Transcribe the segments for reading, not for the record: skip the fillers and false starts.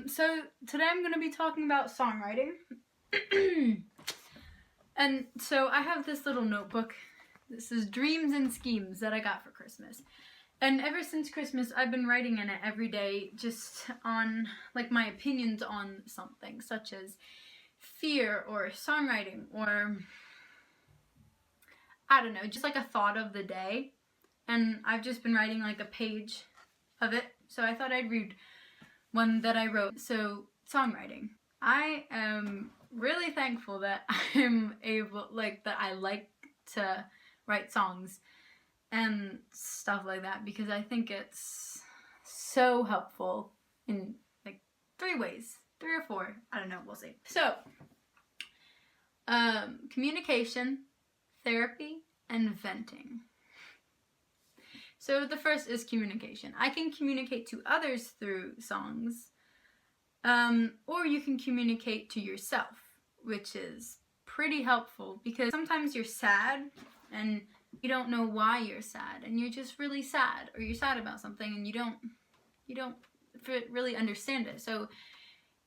So today I'm going to be talking about songwriting. And so I have this little notebook. This is Dreams and Schemes that I got for Christmas. And ever since Christmas, I've been writing in it every day just on, like, my opinions on something, such as fear or songwriting or, I don't know, just like a thought of the day. And I've just been writing like a page of it. So I thought I'd read one that I wrote. So, songwriting. I am really thankful that I'm able, that I like to write songs and stuff like that, because I think it's so helpful in like 3 ways. 3 or 4. I don't know, we'll see. So, communication, therapy, and venting. So the first is communication. I can communicate to others through songs, or you can communicate to yourself, which is pretty helpful because sometimes you're sad and you don't know why you're sad, and you're just really sad, or you're sad about something and you don't really understand it. So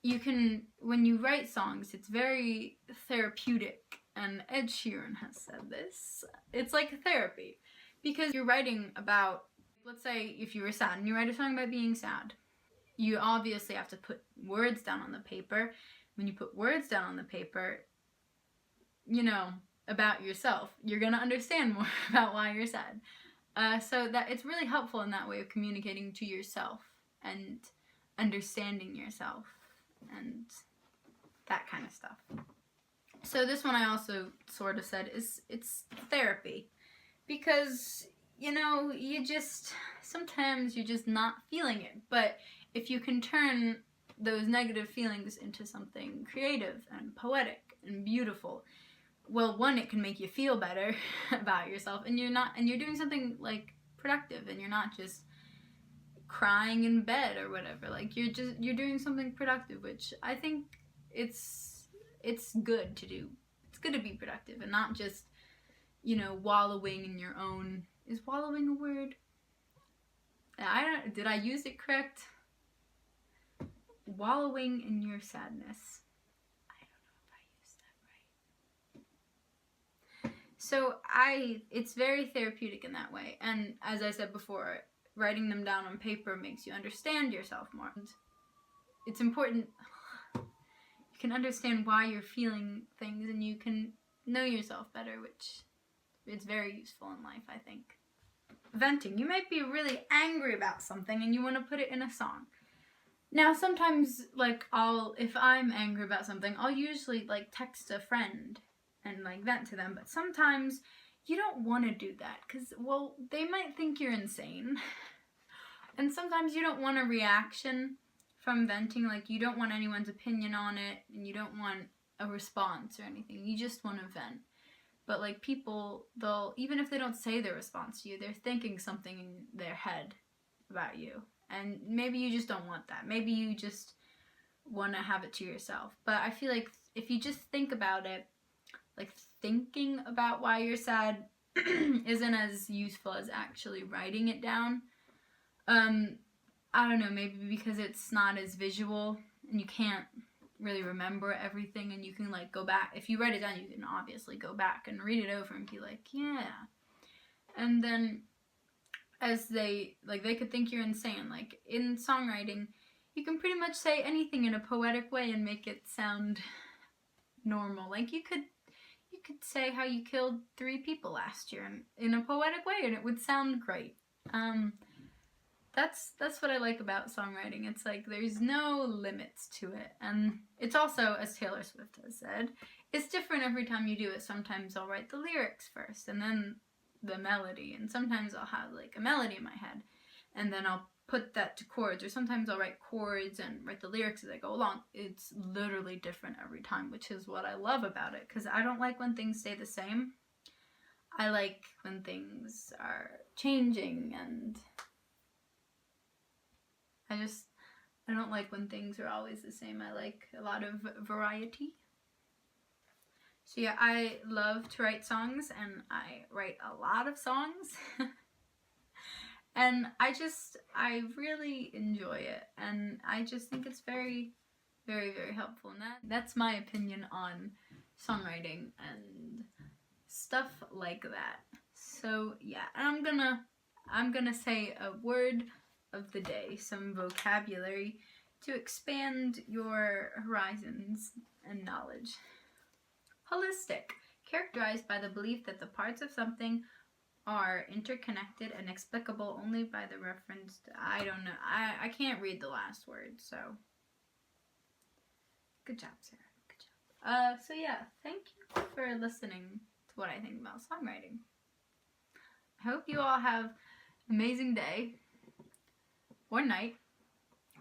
you can, when you write songs, it's very therapeutic, and Ed Sheeran has said this. It's like therapy. Because you're writing about, let's say if you were sad and you write a song about being sad, you obviously have to put words down on the paper. When you put words down on the paper, you know, about yourself, you're going to understand more about why you're sad. So that it's really helpful in that way of communicating to yourself and understanding yourself and that kind of stuff. So this one I also sort of said it's therapy. Because, you know, sometimes you're just not feeling it. But if you can turn those negative feelings into something creative and poetic and beautiful, well, one, it can make you feel better about yourself, and you're doing something like productive, and you're not just crying in bed or whatever. Like you're doing something productive, which I think it's good to do. It's good to be productive and not just, you know, wallowing in your own. Is wallowing a word? Did I use it correct? Wallowing in your sadness. I don't know if I used that right. So it's very therapeutic in that way. And as I said before, writing them down on paper makes you understand yourself more. And it's important. You can understand why you're feeling things, and you can know yourself better, which it's very useful in life, I think. Venting. You might be really angry about something and you want to put it in a song. Now, sometimes, if I'm angry about something, I'll usually, text a friend and, vent to them. But sometimes you don't want to do that because, well, they might think you're insane. And sometimes you don't want a reaction from venting. You don't want anyone's opinion on it, and you don't want a response or anything. You just want to vent. But people, even if they don't say their response to you, they're thinking something in their head about you. And maybe you just don't want that. Maybe you just want to have it to yourself. But I feel like if you just think about it, thinking about why you're sad isn't as useful as actually writing it down. I don't know, maybe because it's not as visual and you can't really remember everything, and you can go back. If you write it down, you can obviously go back and read it over and be like, yeah. And then as they could think you're insane. In songwriting, you can pretty much say anything in a poetic way and make it sound normal. You could say how you killed 3 people last year in a poetic way, and it would sound great. That's what I like about songwriting. It's there's no limits to it. And it's also, as Taylor Swift has said, it's different every time you do it. Sometimes I'll write the lyrics first and then the melody. And sometimes I'll have a melody in my head and then I'll put that to chords. Or sometimes I'll write chords and write the lyrics as I go along. It's literally different every time, which is what I love about it. Because I don't like when things stay the same. I like when things are changing, and I don't like when things are always the same. I like a lot of variety. So yeah, I love to write songs, and I write a lot of songs. And I really enjoy it, and I just think it's very, very, very helpful. And that's my opinion on songwriting and stuff like that. So yeah, and I'm gonna say a word of the day, some vocabulary to expand your horizons and knowledge. Holistic, characterized by the belief that the parts of something are interconnected and explicable only by the reference to, I don't know, I can't read the last word, so good job, Sarah, good job. So yeah, thank you for listening to what I think about songwriting. I hope you all have an amazing day or night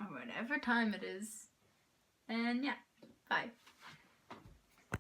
or whatever time it is, and yeah, bye.